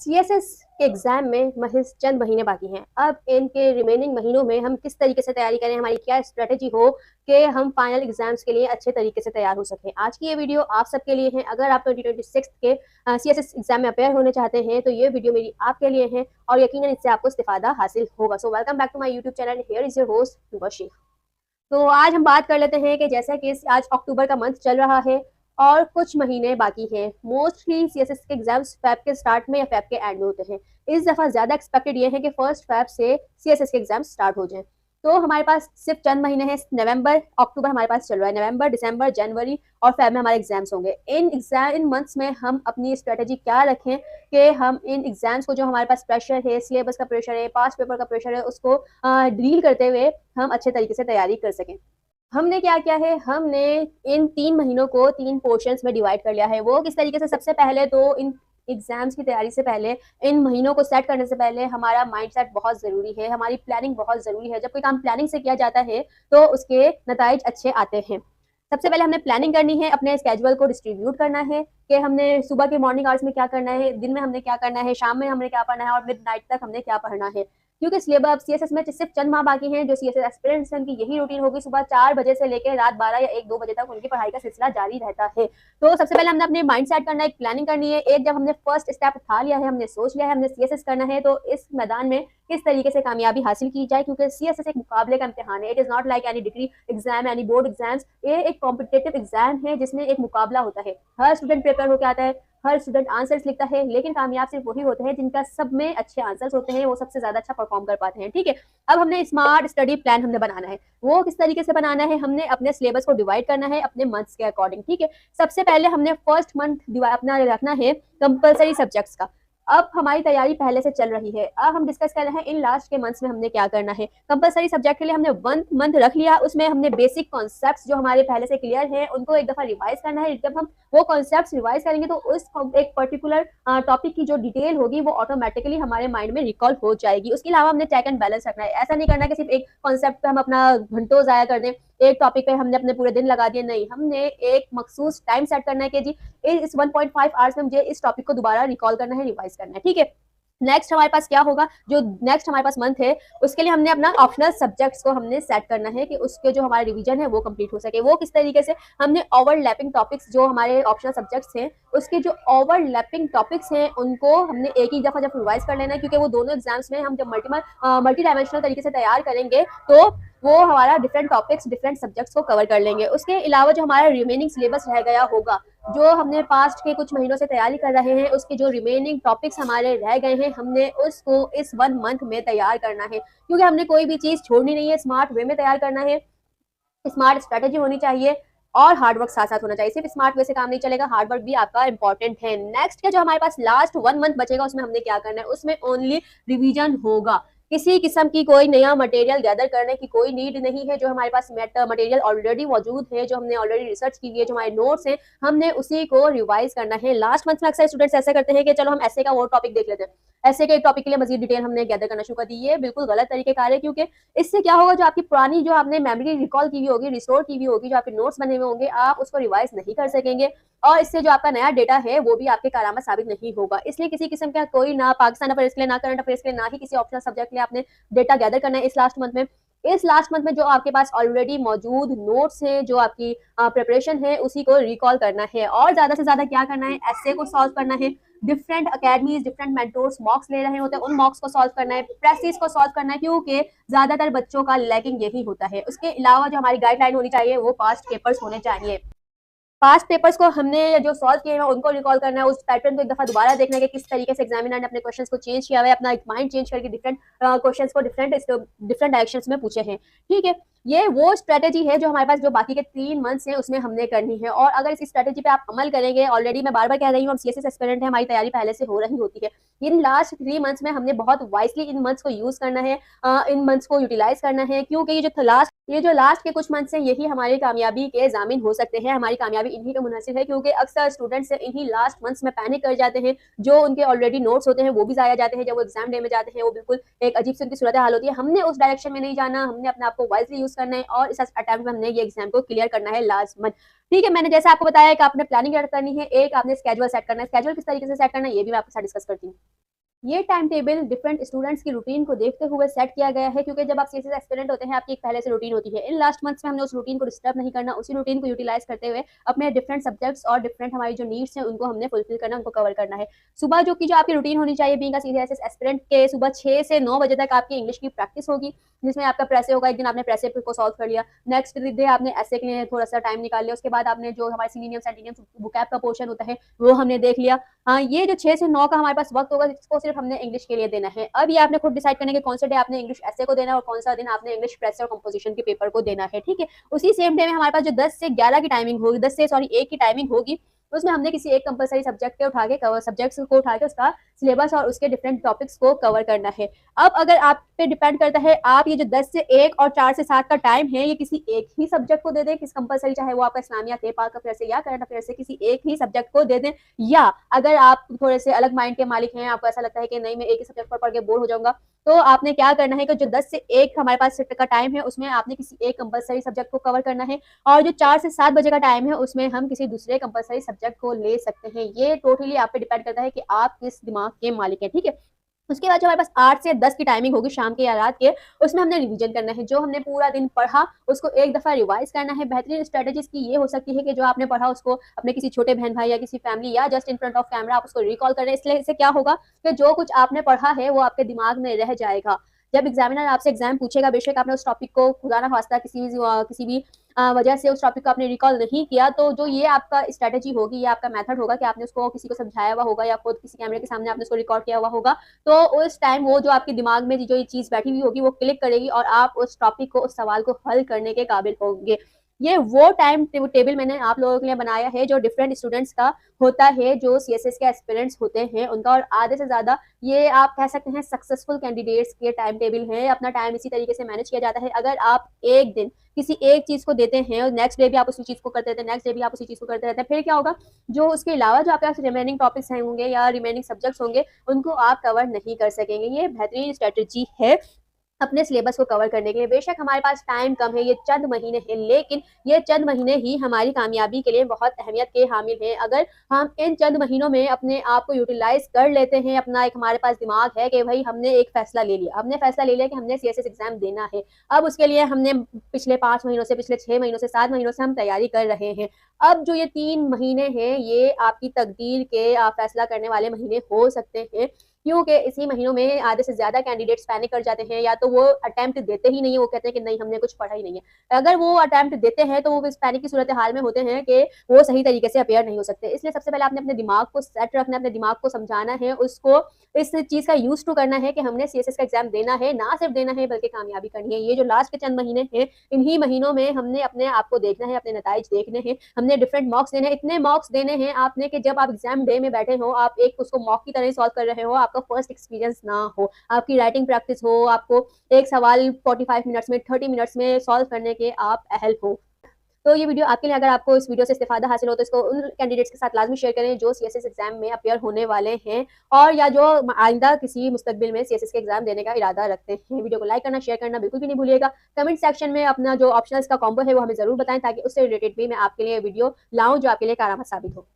CSS के exam में महज चंद महीने बाकी हैं। अब इनके रिमेनिंग महीनों में हम किस तरीके से तैयारी करें, हमारी क्या स्ट्रेटेजी हो कि हम फाइनल एग्जाम्स के लिए अच्छे तरीके से तैयार हो सकें। आज की ये वीडियो आप सबके लिए है। अगर आप 2026 के सीएसएस एग्जाम में अपेयर होने चाहते हैं तो ये वीडियो मेरी आपके लिए है और यकीनन इससे आपको इस्तेफादा हासिल होगा। So welcome back to my YouTube channel. Here is your host Varshi. तो आज हम बात कर लेते हैं कि जैसा कि आज अक्टूबर का मंथ चल रहा है और कुछ महीने बाकी हैं। मोस्टली सीएसएस के एग्जाम्स फेब के स्टार्ट में या फेब के एंड में होते हैं। इस दफा ज्यादा एक्सपेक्टेड ये है कि फर्स्ट फेब से सीएसएस के एग्जाम स्टार्ट हो जाएं। तो हमारे पास सिर्फ चंद महीने हैं। नवंबर अक्टूबर हमारे पास चल रहा है, नवंबर दिसंबर जनवरी और फेब में हमारे एग्जाम्स होंगे। इन मंथ्स में हम अपनी स्ट्रेटेजी क्या रखें कि हम इन एग्जाम्स को, जो हमारे पास प्रेशर है, सिलेबस का प्रेशर है, पास्ट पेपर का प्रेशर है, उसको डील करते हुए हम अच्छे तरीके से तैयारी कर सकें। हमने क्या किया है, हमने इन 3 महीनों को 3 पोर्शंस में डिवाइड कर लिया है। वो किस तरीके से, सबसे पहले तो इन एग्जाम्स की तैयारी से पहले, इन महीनों को सेट करने से पहले हमारा माइंडसेट बहुत जरूरी है, हमारी प्लानिंग बहुत जरूरी है। जब कोई काम प्लानिंग से किया जाता है तो उसके नताइज अच्छे आते हैं। सबसे पहले हमने प्लानिंग करनी है, अपने स्केड्यूल को डिस्ट्रीब्यूट करना है कि हमने सुबह के मॉर्निंग आवर्स में क्या करना है, दिन में हमने क्या करना है, शाम में हमने क्या पढ़ना है और मिडनाइट तक हमने क्या पढ़ना है। क्योंकि सिलेबस सीएसएस में सिर्फ चंद माह बाकी हैं। जो सीएसएस एस्पिरेंट्स हैं उनकी यही रूटीन होगी, सुबह 4 बजे से लेकर रात 12 या 1-2 बजे तक उनकी पढ़ाई का सिलसिला जारी रहता है। तो सबसे पहले हमने अपने माइंड सेट करना है, एक प्लानिंग करनी है। एक जब हमने फर्स्ट स्टेप उठा लिया है, हमने सोच लिया है हमने सीएसएस करना है, तो इस मैदान में किस तरीके से कामयाबी हासिल की जाए। क्योंकि सीएसएस एक मुकाबले का इम्तिहान है। It is not like any degree exam, any board exams. ये एक कॉम्पिटेटिव एग्जाम है जिसमें एक मुकाबला होता है। हर स्टूडेंट प्रिपेयर होकर आता है, हर स्टूडेंट आंसर्स लिखता है, लेकिन कामयाब सिर्फ वही होते हैं जिनका सब में अच्छे आंसर्स होते हैं, वो सबसे ज्यादा अच्छा परफॉर्म कर पाते हैं। ठीक है, अब हमने स्मार्ट स्टडी प्लान हमने बनाना है। वो किस तरीके से बनाना है, हमने अपने सिलेबस को डिवाइड करना है अपने मंथ्स के अकॉर्डिंग। ठीक है, सबसे पहले हमने फर्स्ट मंथ अपना रखना है कंपलसरी सब्जेक्ट्स का। अब हमारी तैयारी पहले से चल रही है, अब हम डिस्कस कर रहे हैं इन लास्ट के मंथ्स में हमने क्या करना है। कंपलसरी सब्जेक्ट के लिए हमने 1 मंथ रख लिया, उसमें हमने बेसिक कॉन्सेप्ट्स जो हमारे पहले से क्लियर हैं उनको एक दफा रिवाइज करना है। जब हम वो कॉन्सेप्ट्स रिवाइज करेंगे तो उस एक पर्टिकुलर टॉपिक की जो डिटेल होगी वो ऑटोमेटिकली हमारे माइंड में रिकॉल हो जाएगी। उसके अलावा हमने चेक एंड बैलेंस रखना है। ऐसा नहीं करना कि सिर्फ एक कॉन्सेप्ट पे हम अपना घंटों जाया कर दें, एक टॉपिक पे हमने अपने पूरे दिन लगा दिए। नहीं, हमने एक मखसूस टाइम सेट करना है कि जी इस 1.5 आवर्स में मुझे इस टॉपिक को दोबारा रिकॉल करना है, रिवाइज करना है। ठीक है, नेक्स्ट हमारे पास क्या होगा, जो नेक्स्ट हमारे पास मंथ है उसके लिए हमने अपना ऑप्शनल सब्जेक्ट्स को हमने सेट करना है कि उसके जो हमारा रिवीजन है वो कंप्लीट हो सके। वो किस तरीके से, हमने ओवरलैपिंग टॉपिक्स जो हमारे ऑप्शनल सब्जेक्ट्स हैं उसके जो ओवरलैपिंग टॉपिक्स हैं उनको हमने एक ही दफा जब रिवाइज कर लेना है। क्योंकि वो दोनों एग्जाम्स में हम जब मल्टी डायमेंशनल तरीके से तैयार करेंगे तो वो हमारा डिफरेंट टॉपिक्स डिफरेंट सब्जेक्ट्स को कवर कर लेंगे। उसके अलावा जो हमारा रिमेनिंग सिलेबस रह गया होगा, जो हमने पास्ट के कुछ महीनों से तैयारी कर रहे हैं, उसके जो रिमेनिंग टॉपिक्स हमारे रह गए हैं हमने उसको इस 1 मंथ में तैयार करना है। क्योंकि हमने कोई भी चीज छोड़नी नहीं है, स्मार्ट वे में तैयार करना है, स्मार्ट स्ट्रेटेजी होनी चाहिए और हार्डवर्क साथ साथ होना चाहिए। सिर्फ स्मार्ट वे से काम नहीं चलेगा, हार्डवर्क भी आपका इंपॉर्टेंट है। नेक्स्ट का जो हमारे पास लास्ट 1 मंथ बचेगा उसमें हमने क्या करना है, उसमें ओनली रिवीजन होगा। किसी किस्म की कोई नया मटेरियल गैदर करने की कोई नीड नहीं है। जो हमारे पास मटेरियल ऑलरेडी मौजूद है, जो हमने ऑलरेडी रिसर्च की हुई है, जो हमारे नोट्स हैं, हमने उसी को रिवाइज करना है। लास्ट मंथ में अक्सर स्टूडेंट्स ऐसा करते हैं कि चलो हम ऐसे का वो टॉपिक देख लेते हैं, ऐसे के एक टॉपिक के लिए मजीद डिटेल हमने गैदर करना शुरू कर दी। ये बिल्कुल गलत तरीके कार है। क्योंकि इससे क्या होगा, जो आपकी पुरानी जो आपने मेमोरी रिकॉल की हुई होगी, रिस्टोर की हुई होगी, जो आपके नोट्स बने हुए होंगे, आप उसको रिवाइज नहीं कर सकेंगे और इससे जो आपका नया डेटा है वो भी आपके कारआमद साबित नहीं होगा। इसलिए किसी किस्म का कोई, ना पाकिस्तान अफेयर्स के लिए, ना करंट अफेयर्स के लिए, ना ही किसी ऑप्शनल सब्जेक्ट के लिए आपने डेटा गैदर करना है इस लास्ट मंथ में। इस लास्ट मंथ में जो आपके पास ऑलरेडी मौजूद नोट्स हैं, जो आपकी प्रिपरेशन है, उसी को रिकॉल करना है। और ज्यादा से ज्यादा क्या करना है, एसे को सॉल्व करना है। डिफरेंट अकेडमीज, डिफरेंट मेंटोर्स मॉक्स ले रहे होते हैं, उन मॉक्स को सॉल्व करना है, प्रेसिस को सॉल्व करना है। क्योंकि ज्यादातर बच्चों का लैकिंग यही होता है। उसके अलावा जो हमारी गाइडलाइन होनी चाहिए वो पास्ट पेपर्स होने चाहिए। पास्ट पेपर्स को हमने जो सॉल्व किए हैं उनको रिकॉल करना है, उस पैटर्न को एक दफा दोबारा देखना है कि किस तरीके से एग्जामिनर ने अपने क्वेश्चंस को चेंज किया हुआ है, अपना माइंड चेंज करके डिफरेंट क्वेश्चंस को डिफरेंट डायरेक्शंस में पूछे हैं। ठीक है, ये वो स्ट्रेटेजी है जो हमारे पास जो बाकी के 3 मंथ्स हैं उसमें हमने करनी है। और अगर इस स्ट्रेटेजी पे आप अमल करेंगे, ऑलरेडी मैं बार बार कह रही हूँ हम सीएसएस एस्पिरेंट है, हमारी तैयारी पहले से हो रही होती है। इन लास्ट 3 मंथ्स में हमने बहुत वाइसली इन मंथ्स को यूज करना है, इन मंथ्स को यूटिलाइज करना है। क्योंकि ये जो लास्ट के कुछ मंथ्स हैं यही हमारी कामयाबी के जामिन हो सकते हैं, हमारी कामयाबी इन्हीं पे मुनहसिर है। क्योंकि अक्सर स्टूडेंट्स इन्हीं लास्ट मंथ्स में पैनिक कर जाते हैं, जो उनके ऑलरेडी नोट्स होते हैं वो भी जाया जाते हैं। जब वो एग्जाम डे में जाते हैं वो बिल्कुल एक अजीब सी उनकी सूरत हाल होती है। हमने उस डायरेक्शन में नहीं जाना, हमने अपने आप को वाइजली यूज करना है और इस अटेम्प्ट में हमने ये एग्जाम को क्लियर करना है लास्ट मंथ। ठीक है, मैंने जैसे आपको बताया कि आपने प्लानिंग करनी है, एक आपने स्केड्यूल सेट करना है। स्केड्यूल किस तरीके से सेट करना है ये भी मैं आपके साथ डिस्कस करती हूँ। ये टाइम टेबल डिफरेंट स्टूडेंट्स की रूटीन को देखते हुए सेट किया गया है, क्योंकि जब आप सीएसएस एस्पिरेंट होते हैं आपकी एक पहले से रूटीन होती है। इन लास्ट मंथ्स में हमने उस रूटीन को डिस्टर्ब नहीं करना, उसी रूटीन को यूटिलाइज करते हुए अपने डिफरेंट सब्जेक्ट्स और डिफरेंट हमारी जो नीड्स हैं उनको हमने फुलफिल करना, उनको कवर करना है। सुबह जो आपकी रूटीन होनी चाहिए बीइंग अ सीएसएस एस्पिरेंट के, सुबह 6 से 9 बजे तक आपकी इंग्लिश की प्रैक्टिस होगी, जिसमें आपका प्रेसे होगा। एक दिन आपने प्रेसे को सॉल्व कर लिया, नेक्स्ट डे आपने ऐसे के लिए थोड़ा सा टाइम निकाल लिया, उसके बाद आपने जो हमारे सिनोनिम्स एंटोनिम्स वोकैब का पोर्शन होता है वो हमने देख लिया। हाँ, ये जो 6 से 9 का हमारे पास वक्त होगा इसको सिर्फ हमने इंग्लिश के लिए देना है। अब ये आपने खुद डिसाइड करना है कि कौन सा डे आपने इंग्लिश ऐसे को देना है और कौन सा दिन आपने इंग्लिश प्रेस और कंपोजिशन के पेपर को देना है, ठीक है। उसी सेम डे में हमारे पास जो 10 से 11 की टाइमिंग होगी, 10 से 1 की टाइमिंग होगी, उसमें हमने किसी एक कंपलसरी सब्जेक्ट के उठा के सब्जेक्ट्स को उठा के उसका सिलेबस और उसके डिफरेंट टॉपिक्स को कवर करना है। अब अगर आप पे डिपेंड करता है, आप ये जो 10 से 1 और 4 से 7 का टाइम है ये किसी एक ही सब्जेक्ट को दे दें, किस कंपलसरी, चाहे वो आपका इस्लामिया थे, पाक अफेयर से या करंट अफेयर से, किसी एक ही सब्जेक्ट को दे दें। या अगर आप थोड़े से अलग माइंड के मालिक हैं, आपको ऐसा लगता है कि नहीं मैं एक ही सब्जेक्ट पर पढ़ के बोर हो जाऊंगा, तो आपने क्या करना है कि जो 10 से 1 हमारे पास का टाइम है उसमें आपने किसी एक कंपलसरी सब्जेक्ट को कवर करना है, और जो 4 से 7 बजे का टाइम है उसमें हम किसी दूसरे कंपलसरी सब्जेक्ट को ले सकते हैं। ये टोटली आप पे डिपेंड करता है कि आप किस दिमाग के मालिक हैं, ठीक है। उसके बाद जो हमारे पास 8 से 10 की टाइमिंग होगी शाम के या रात के, उसमें हमने रिवीजन करना है। जो हमने पूरा दिन पढ़ा उसको एक दफा रिवाइज करना है। बेहतरीन स्ट्रेटेजीज की ये हो सकती है कि जो आपने पढ़ा उसको अपने किसी छोटे बहन भाई या किसी फैमिली या just in front of camera आप उसको रिकॉल करें। इसलिए इससे क्या होगा कि जो कुछ आपने पढ़ा है वो आपके दिमाग में रह जाएगा। जब एग्जामिनर आपसे एग्जाम पूछेगा, बेशक आपने उस टॉपिक को खुदा ना खास्ता किसी भी वजह से उस टॉपिक को आपने रिकॉल नहीं किया, तो जो ये आपका स्ट्रेटेजी होगी, ये आपका मेथड होगा कि आपने उसको किसी को समझाया हुआ होगा या खुद किसी कैमरे के सामने आपने उसको रिकॉर्ड किया हुआ होगा, तो उस टाइम वो जो आपके दिमाग में जो ये चीज बैठी हुई होगी वो क्लिक करेगी और आप उस टॉपिक को, उस सवाल को हल करने के काबिल होंगे। ये वो टाइम टेबल मैंने आप लोगों के लिए बनाया है जो डिफरेंट स्टूडेंट्स का होता है, जो सीएसएस के एस्पिरेंट्स होते हैं उनका, और आधे से ज्यादा ये आप कह सकते हैं सक्सेसफुल कैंडिडेट्स के टाइम टेबल है। अपना टाइम इसी तरीके से मैनेज किया जाता है। अगर आप एक दिन किसी एक चीज को देते हैं और नेक्स्ट डे भी आप उसी चीज को करते रहते हैं, नेक्स्ट डे भी आप उसी चीज को करते रहते हैं, फिर क्या होगा, जो उसके अलावा जो आपके पास रिमेनिंग टॉपिक्स होंगे या रिमेनिंग सब्जेक्ट्स होंगे उनको आप कवर नहीं कर सकेंगे। ये बेहतरीन स्ट्रेटेजी है अपने सिलेबस को कवर करने के लिए। बेशक हमारे पास टाइम कम है, ये चंद महीने हैं, लेकिन ये चंद महीने ही हमारी कामयाबी के लिए बहुत अहमियत के हामिल हैं। अगर हम इन चंद महीनों में अपने आप को यूटिलाइज कर लेते हैं, अपना एक हमारे पास दिमाग है कि भाई हमने एक फैसला ले लिया, हमने फैसला ले लिया कि हमने सीएसएस एग्जाम देना है। अब उसके लिए हमने पिछले 5 महीनों से, पिछले 6 महीनों से, 7 महीनों से हम तैयारी कर रहे हैं। अब जो ये 3 महीने हैं ये आपकी तकदीर के फैसला करने वाले महीने हो सकते हैं, क्योंकि इसी महीनों में आधे से ज्यादा कैंडिडेट्स पैनिक कर जाते हैं, या तो वो अटेम्प्ट देते ही नहीं है, वो कहते हैं कि नहीं हमने कुछ पढ़ा ही नहीं है। अगर वो अटेम्प्ट देते हैं तो वो इस पैनिक की सूरत हाल में होते हैं कि वो सही तरीके से अपेयर नहीं हो सकते। इसलिए सबसे पहले आपने अपने दिमाग को सेट रखना है, अपने दिमाग को समझाना है, उसको इस चीज का यूज टू करना है कि हमने सीएसएस का एग्जाम देना है, ना सिर्फ देना है बल्कि कामयाबी करनी है। ये जो लास्ट के चंद महीने हैं इन्हीं महीनों में हमने अपने आप को देखना है, अपने नताइज देखने हैं, हमने डिफरेंट मॉक्स देने हैं। इतने मॉक्स देने हैं आपने कि जब आप एग्जाम डे में बैठे हो, आप एक उसको मॉक की तरह सॉल्व कर रहे हो, आपका फर्स्ट एक्सपीरियंस ना हो, आपकी राइटिंग प्रैक्टिस हो, आपको एक सवाल 45 मिनट्स में, 30 मिनट्स में सॉल्व करने के आप अहल हो। तो ये वीडियो आपके लिए, अगर आपको इस वीडियो से इस्तेफादा हासिल हो तो इसको उन कैंडिडेट्स के साथ लाजमी शेयर करें जो सीएसएस एग्जाम में अपियर होने वाले हैं, और या जो आइंदा किसी मुस्तकबिल में सीएसएस के एग्जाम देने का इरादा रखते हैं। वीडियो को लाइक करना, शेयर करना बिल्कुल भी नहीं भूलिएगा। कमेंट सेक्शन में अपना जो ऑप्शनल्स का कॉम्बो है वो हमें जरूर बताएं, ताकि उससे रिलेटेड भी मैं आपके लिए वीडियो लाऊं जो आपके लिए कारगर साबित हो।